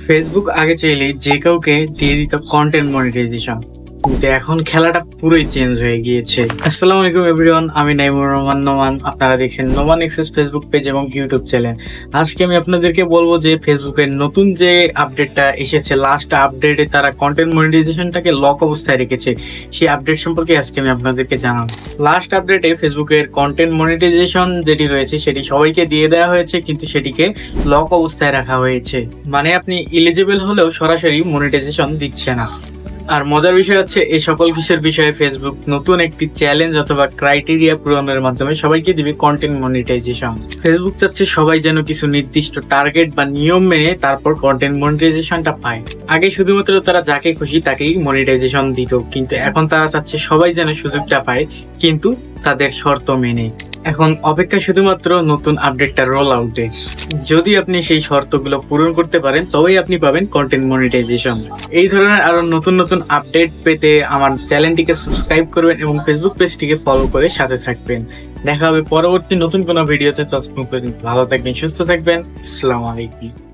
Facebook আগে চাইলে যে কাউকে দিয়ে দিত কন্টেন্ট মনিটাইজেশন, কিন্তু এখন খেলাটা পুরোই চেঞ্জ হয়ে গিয়েছে। আসসালামু আলাইকুম এভরিওয়ান, আমি নাইমুর রহমান নোমান। আপনারা দেখছেন নোমান এক্সেস ফেসবুক পেজ এবং ইউটিউব চ্যানেল। আজকে আমি আপনাদেরকে বলবো যে ফেসবুকের নতুন যে আপডেটটা এসেছে, লাস্ট আপডেটে তারা কন্টেন্ট মনিটাইজেশনটাকে লক অবস্থায় রেখেছে, সেই আপডেট সম্পর্কে আজকে আমি আপনাদেরকে জানাবো। লাস্ট আপডেটে ফেসবুকের কন্টেন্ট মনিটাইজেশন যেটি রয়েছে সেটি সবাইকে দিয়ে দেওয়া হয়েছে, কিন্তু সেটিকে লক অবস্থায় রাখা হয়েছে। মানে আপনি এলিজিবল হলেও সরাসরি মনিটাইজেশন দিচ্ছে না। আর মজার বিষয় হচ্ছে, এই সকল কিছুর বিষয়ে ফেসবুক নতুন একটি চ্যালেঞ্জ অথবা ক্রাইটেরিয়া পূরণের মাধ্যমে সবাইকে দিবে কন্টেন্ট মনিটাইজেশন। ফেসবুক চাচ্ছে সবাই যেন কিছু নির্দিষ্ট টার্গেট বা নিয়ম মেনে তারপর কন্টেন্ট মনিটাইজেশনটা পায়। আগে শুধুমাত্র তারা যাকে খুশি তাকেই মনিটাইজেশন দিত, কিন্তু এখন তারা চাচ্ছে সবাই যেন সুযোগটা পায়, কিন্তু তাদের শর্ত মেনে। এখন অপেক্ষা শুধুমাত্র নতুন আপডেটটা রোল আউটে। যদি আপনি সেই শর্তগুলো পূরণ করতে পারেন তবেই আপনি পাবেন কন্টেন্ট মনিটাইজেশন। এই ধরনের আরো নতুন নতুন আপডেট পেতে আমার চ্যানেলটিকে সাবস্ক্রাইব করবেন এবং ফেসবুক পেজটিকে ফলো করে সাথে থাকবেন। দেখা হবে পরবর্তী নতুন কোনো ভিডিওতে। ততক্ষণ পর্যন্ত ভালো থাকবেন, সুস্থ থাকবেন। আসসালামু আলাইকুম।